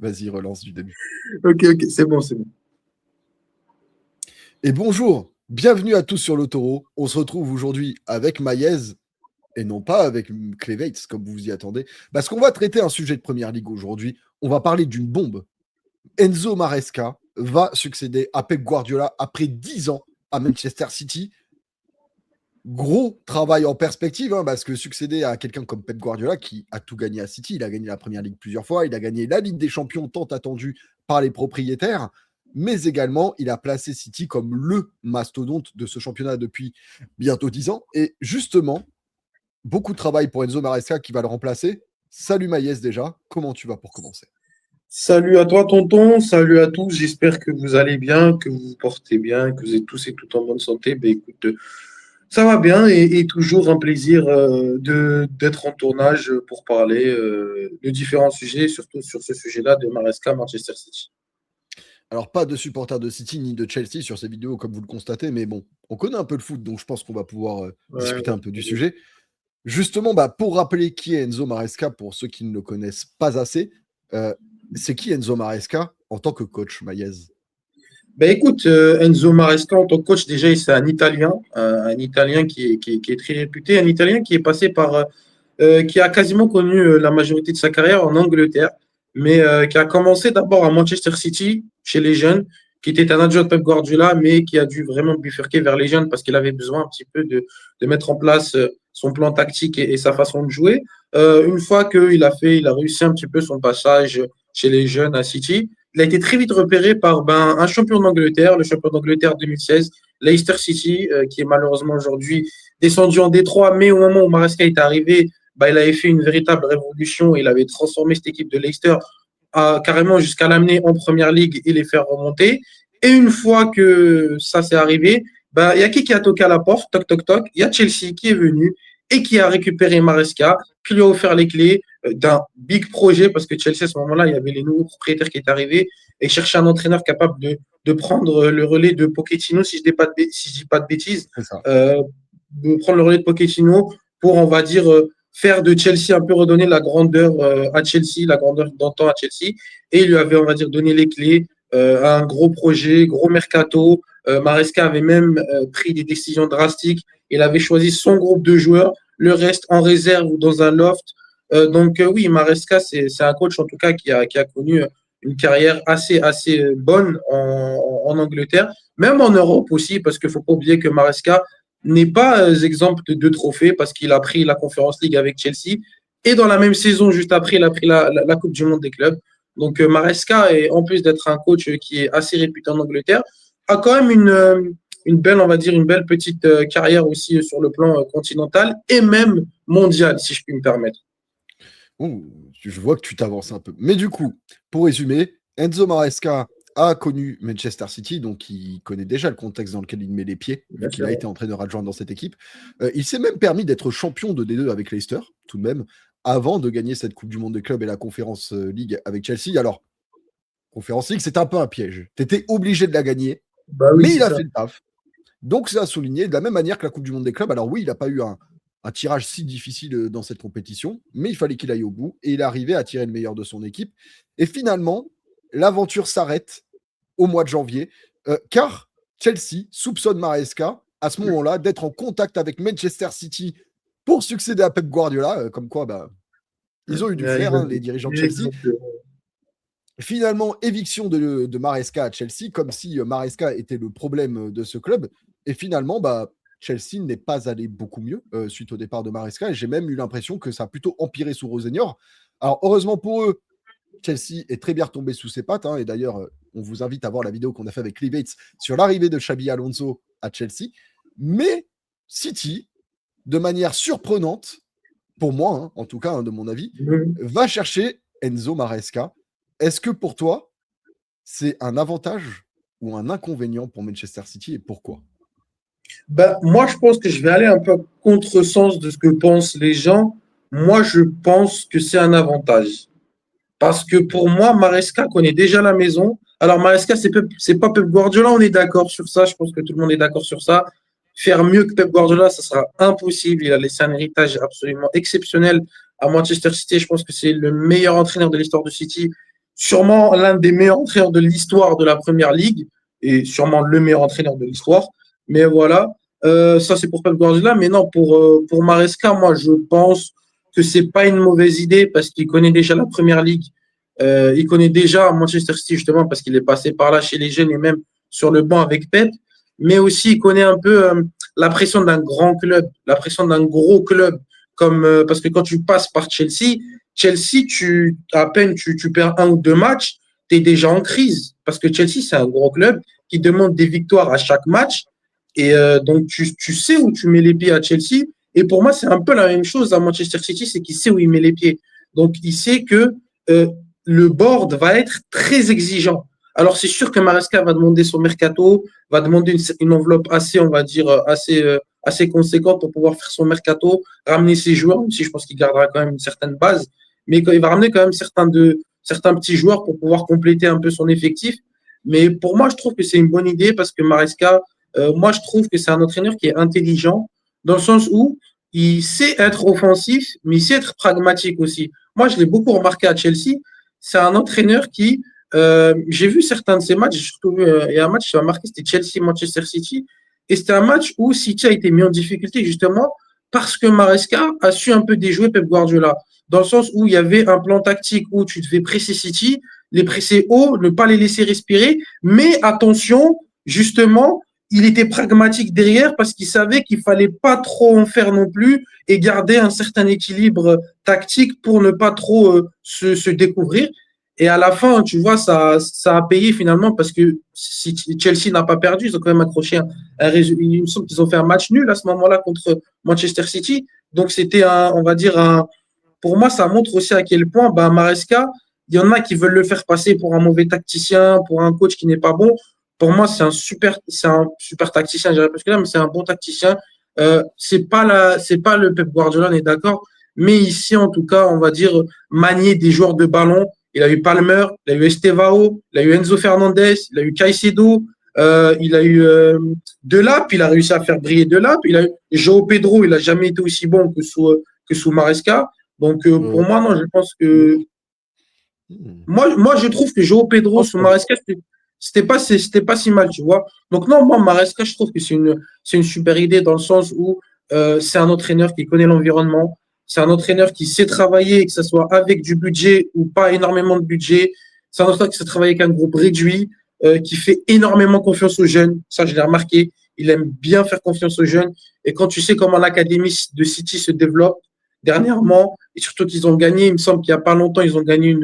Vas-y, relance du début. Ok, c'est bon, c'est bon. Et bonjour, bienvenue à tous sur le taureau. On se retrouve aujourd'hui avec Maïez et non pas avec Clevates, comme vous vous y attendez. Parce qu'on va traiter un sujet de première ligue aujourd'hui. On va parler d'une bombe. Enzo Maresca va succéder à Pep Guardiola après 10 ans à Manchester City. Gros travail en perspective, parce que succéder à quelqu'un comme Pep Guardiola qui a tout gagné à City, il a gagné la première ligue plusieurs fois, il a gagné la Ligue des Champions tant attendue par les propriétaires, mais également il a placé City comme le mastodonte de ce championnat depuis bientôt 10 ans. Et justement, beaucoup de travail pour Enzo Maresca qui va le remplacer. Salut Maïs déjà, comment tu vas pour commencer? Salut à toi, tonton. Salut à tous. J'espère que vous allez bien, que vous vous portez bien, que vous êtes tous et toutes en bonne santé. Ben, écoute, ça va bien et toujours un plaisir d'être en tournage pour parler de différents sujets, surtout sur ce sujet-là de Maresca Manchester City. Alors, pas de supporters de City ni de Chelsea sur ces vidéos, comme vous le constatez, mais bon, on connaît un peu le foot, donc je pense qu'on va pouvoir Ouais, discuter un peu du sujet. Justement, pour rappeler qui est Enzo Maresca, pour ceux qui ne le connaissent pas assez, c'est qui Enzo Maresca en tant que coach, Maïez? Ben écoute, Enzo Maresca en tant que coach, déjà, c'est un Italien qui est très réputé, un Italien qui est passé qui a quasiment connu la majorité de sa carrière en Angleterre, mais qui a commencé d'abord à Manchester City, chez les jeunes, qui était un adjoint de Pep Guardiola, mais qui a dû vraiment bifurquer vers les jeunes parce qu'il avait besoin un petit peu de mettre en place son plan tactique et sa façon de jouer. Une fois il a réussi un petit peu son passage chez les jeunes à City, il a été très vite repéré par un champion d'Angleterre, le champion d'Angleterre 2016, Leicester City, qui est malheureusement aujourd'hui descendu en Détroit, mais au moment où Maresca est arrivé, il avait fait une véritable révolution. Il avait transformé cette équipe de Leicester carrément jusqu'à l'amener en première ligue et les faire remonter. Et une fois que ça s'est arrivé, il y a qui a toqué à la porte, toc toc toc. Il y a Chelsea qui est venu et qui a récupéré Maresca, qui lui a offert les clés d'un big projet parce que Chelsea à ce moment-là, il y avait les nouveaux propriétaires qui étaient arrivés et cherchaient un entraîneur capable de prendre le relais de Pochettino, si je dis pas de bêtises, C'est ça. de prendre le relais de Pochettino pour, on va dire, faire de Chelsea un peu redonner la grandeur à Chelsea, la grandeur d'antan à Chelsea. Et il lui avait, on va dire, donné les clés à un gros projet, gros mercato. Maresca avait même pris des décisions drastiques. Il avait choisi son groupe de joueurs, le reste en réserve ou dans un loft. Oui, Maresca, c'est un coach en tout cas qui a connu une carrière assez bonne en Angleterre, même en Europe aussi, parce qu'il ne faut pas oublier que Maresca n'est pas exemple de deux trophées parce qu'il a pris la Conference League avec Chelsea et dans la même saison, juste après, il a pris la Coupe du Monde des clubs. Donc Maresca, en plus d'être un coach qui est assez réputé en Angleterre, a quand même une belle, on va dire, une belle petite carrière aussi sur le plan continental et même mondial, si je puis me permettre. Je vois que tu t'avances un peu. Mais du coup, pour résumer, Enzo Maresca a connu Manchester City, donc il connaît déjà le contexte dans lequel il met les pieds, vu qu'il a été entraîneur adjoint dans cette équipe. Il s'est même permis d'être champion de D2 avec Leicester, tout de même, avant de gagner cette Coupe du Monde des clubs et la Conference League avec Chelsea. Alors, Conference League, c'était un peu un piège. Tu étais obligé de la gagner, Oui, mais c'est il a ça. fait le taf. Donc, c'est à souligner, de la même manière que la Coupe du Monde des clubs. Alors oui, il n'a pas eu un tirage si difficile dans cette compétition, mais il fallait qu'il aille au bout et il est arrivé à tirer le meilleur de son équipe. Et finalement, l'aventure s'arrête au mois de janvier, car Chelsea soupçonne Maresca à ce moment-là d'être en contact avec Manchester City pour succéder à Pep Guardiola, comme quoi ils ont eu du flair, les dirigeants de Chelsea. Exactement. Finalement, éviction de Maresca à Chelsea, comme si Maresca était le problème de ce club. Et finalement, Chelsea n'est pas allé beaucoup mieux suite au départ de Maresca. Et j'ai même eu l'impression que ça a plutôt empiré sous Rosenior. Alors, heureusement pour eux, Chelsea est très bien retombé sous ses pattes. Et d'ailleurs, on vous invite à voir la vidéo qu'on a fait avec Lee Bates sur l'arrivée de Xabi Alonso à Chelsea. Mais City, de manière surprenante, pour moi, en tout cas, de mon avis, va chercher Enzo Maresca. Est-ce que pour toi, c'est un avantage ou un inconvénient pour Manchester City et pourquoi? Moi, je pense que je vais aller un peu à contresens de ce que pensent les gens. Moi, je pense que c'est un avantage. Parce que pour moi, Maresca connaît déjà la maison. Alors, Maresca, c'est pas Pep Guardiola, on est d'accord sur ça. Je pense que tout le monde est d'accord sur ça. Faire mieux que Pep Guardiola, ça sera impossible. Il a laissé un héritage absolument exceptionnel à Manchester City. Je pense que c'est le meilleur entraîneur de l'histoire de City. sûrement l'un des meilleurs entraîneurs de l'histoire de la Première Ligue et sûrement le meilleur entraîneur de l'histoire. Mais voilà, ça c'est pour Pep Guardiola. Mais non, pour Maresca, moi je pense que c'est pas une mauvaise idée parce qu'il connaît déjà la Première Ligue. Il connaît déjà Manchester City justement parce qu'il est passé par là chez les jeunes et même sur le banc avec Pep. Mais aussi il connaît un peu la pression d'un grand club, la pression d'un gros club. Comme, parce que quand tu passes par Chelsea, à peine tu perds un ou deux matchs, tu es déjà en crise. Parce que Chelsea, c'est un gros club qui demande des victoires à chaque match. Et donc, tu sais où tu mets les pieds à Chelsea. Et pour moi, c'est un peu la même chose à Manchester City, c'est qu'il sait où il met les pieds. Donc, il sait que euh, le board va être très exigeant. Alors, c'est sûr que Maresca va demander son mercato, va demander une enveloppe assez, on va dire, assez conséquente pour pouvoir faire son mercato, ramener ses joueurs, même si je pense qu'il gardera quand même une certaine base, mais il va ramener quand même certains petits joueurs pour pouvoir compléter un peu son effectif. Mais pour moi, je trouve que c'est une bonne idée parce que Maresca, moi, je trouve que c'est un entraîneur qui est intelligent dans le sens où il sait être offensif, mais il sait être pragmatique aussi. Moi, je l'ai beaucoup remarqué à Chelsea. C'est un entraîneur qui, j'ai vu certains de ses matchs, j'ai surtout vu, il y a un match qui m'a marqué, c'était Chelsea-Manchester City. Et c'était un match où City a été mis en difficulté justement parce que Maresca a su un peu déjouer Pep Guardiola. Dans le sens où il y avait un plan tactique où tu devais presser City, les presser haut, ne pas les laisser respirer. Mais attention, justement, il était pragmatique derrière parce qu'il savait qu'il fallait pas trop en faire non plus et garder un certain équilibre tactique pour ne pas trop se découvrir. Et à la fin, tu vois, ça a payé finalement parce que si Chelsea n'a pas perdu, ils ont quand même accroché il me semble qu'ils ont fait un match nul à ce moment-là contre Manchester City. Donc c'était on va dire pour moi, ça montre aussi à quel point Maresca, il y en a qui veulent le faire passer pour un mauvais tacticien, pour un coach qui n'est pas bon. Pour moi, c'est un super tacticien, je dirais plus que là, mais c'est un bon tacticien. C'est pas le Pep Guardiola, on est d'accord. Mais ici, en tout cas, on va dire manier des joueurs de ballon. Il a eu Palmer, il a eu Estevao, il a eu Enzo Fernandez, il a eu Caicedo, il a eu Delap, il a réussi à faire briller Delap. Il a eu João Pedro, il n'a jamais été aussi bon que sous Maresca. Donc, pour moi, non, je pense que. Hmm. Moi, je trouve que João Pedro sous Maresca, c'était pas si mal, tu vois. Donc, non, moi, Maresca, je trouve que c'est une super idée dans le sens où c'est un entraîneur qui connaît l'environnement. C'est un entraîneur qui sait travailler, que ce soit avec du budget ou pas énormément de budget. C'est un entraîneur qui sait travailler avec un groupe réduit, qui fait énormément confiance aux jeunes. Ça, je l'ai remarqué. Il aime bien faire confiance aux jeunes. Et quand tu sais comment l'académie de City se développe dernièrement, et surtout qu'ils ont gagné, il me semble qu'il n'y a pas longtemps, ils ont gagné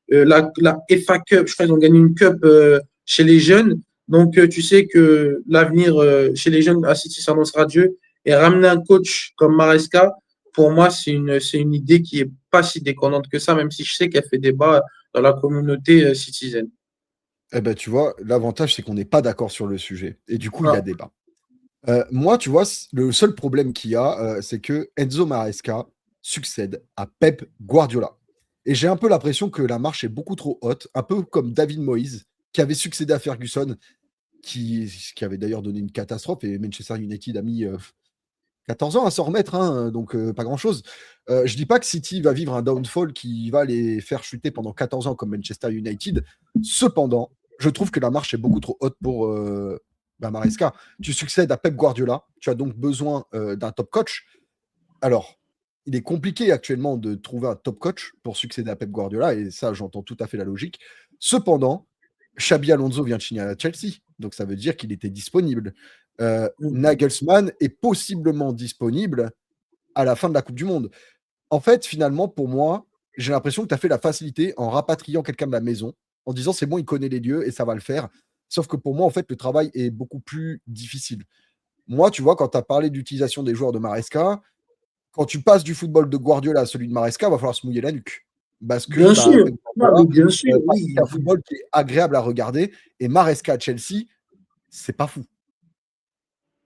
la FA Cup, je crois qu'ils ont gagné une Cup chez les jeunes. Donc, tu sais que l'avenir chez les jeunes à City s'annoncera Dieu. Et ramener un coach comme Maresca, pour moi, c'est une idée qui est pas si déconnante que ça, même si je sais qu'elle fait débat dans la communauté citizen. Eh ben, tu vois, l'avantage, c'est qu'on n'est pas d'accord sur le sujet. Et du coup, il y a Ah, débat. Moi, tu vois, le seul problème qu'il y a, c'est que Enzo Maresca succède à Pep Guardiola. Et j'ai un peu l'impression que la marche est beaucoup trop haute, un peu comme David Moyes, qui avait succédé à Ferguson, qui avait d'ailleurs donné une catastrophe, et Manchester United a mis 14 ans à s'en remettre, hein, donc pas grand-chose. Je dis pas que City va vivre un downfall qui va les faire chuter pendant 14 ans comme Manchester United. Cependant, je trouve que la marche est beaucoup trop haute pour Maresca. Tu succèdes à Pep Guardiola, tu as donc besoin d'un top coach. Alors, il est compliqué actuellement de trouver un top coach pour succéder à Pep Guardiola, et ça, j'entends tout à fait la logique. Cependant, Xabi Alonso vient de signer à Chelsea, donc ça veut dire qu'il était disponible. Nagelsmann est possiblement disponible à la fin de la Coupe du Monde. En fait, finalement, pour moi, j'ai l'impression que tu as fait la facilité en rapatriant quelqu'un de la maison, en disant c'est bon, il connaît les lieux et ça va le faire. Sauf que pour moi, en fait, le travail est beaucoup plus difficile. Moi, tu vois, quand tu as parlé d'utilisation des joueurs de Maresca, quand tu passes du football de Guardiola à celui de Maresca, il va falloir se mouiller la nuque. Parce que bien sûr, Pep non, Guardiola mais bien sûr, pratique oui. un football qui est agréable à regarder et Maresca à Chelsea, c'est pas fou.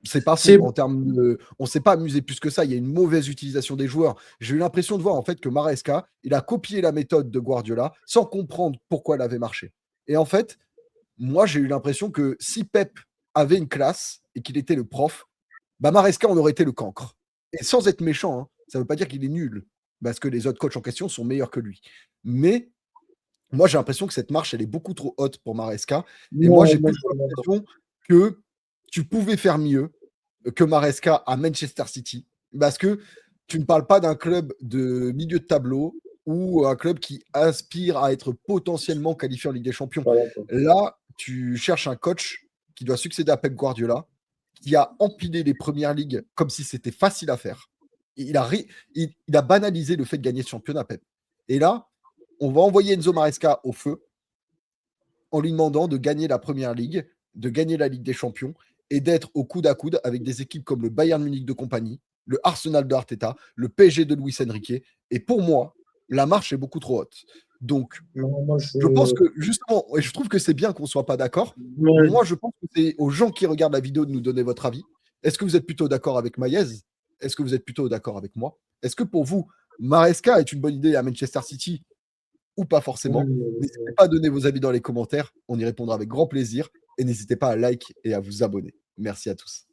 C'est pas fou C'est en termes de. On s'est pas amusé plus que ça. Il y a une mauvaise utilisation des joueurs. J'ai eu l'impression de voir en fait que Maresca, il a copié la méthode de Guardiola sans comprendre pourquoi elle avait marché. Et en fait, moi, j'ai eu l'impression que si Pep avait une classe et qu'il était le prof, bah Maresca, on aurait été le cancre. Et sans être méchant, hein, ça ne veut pas dire qu'il est nul, parce que les autres coachs en question sont meilleurs que lui. Mais Moi, j'ai l'impression que cette marche, elle est beaucoup trop haute pour Maresca. Et moi, Non, j'ai moi, plus je suis pas d'accord. l'impression que tu pouvais faire mieux que Maresca à Manchester City. Parce que tu ne parles pas d'un club de milieu de tableau ou un club qui aspire à être potentiellement qualifié en Ligue des Je suis Champions. pas d'accord. Là, tu cherches un coach qui doit succéder à Pep Guardiola, qui a empilé les premières ligues comme si c'était facile à faire. Il a banalisé le fait de gagner ce championnat, Pep. Et là, on va envoyer Enzo Maresca au feu en lui demandant de gagner la première ligue, de gagner la Ligue des Champions et d'être au coude à coude avec des équipes comme le Bayern Munich de compagnie, le Arsenal de Arteta, le PSG de Luis Enrique. Et pour moi, la marche est beaucoup trop haute. Donc, Non, moi, je pense que justement, et je trouve que c'est bien qu'on ne soit pas d'accord. ouais. Moi, je pense que c'est aux gens qui regardent la vidéo de nous donner votre avis. Est-ce que vous êtes plutôt d'accord avec Maïez? Est-ce que vous êtes plutôt d'accord avec moi? Est-ce que pour vous, Maresca est une bonne idée à Manchester City ou pas forcément? N'hésitez pas à donner vos avis dans les commentaires. On y répondra avec grand plaisir. Et n'hésitez pas à like et à vous abonner. Merci à tous.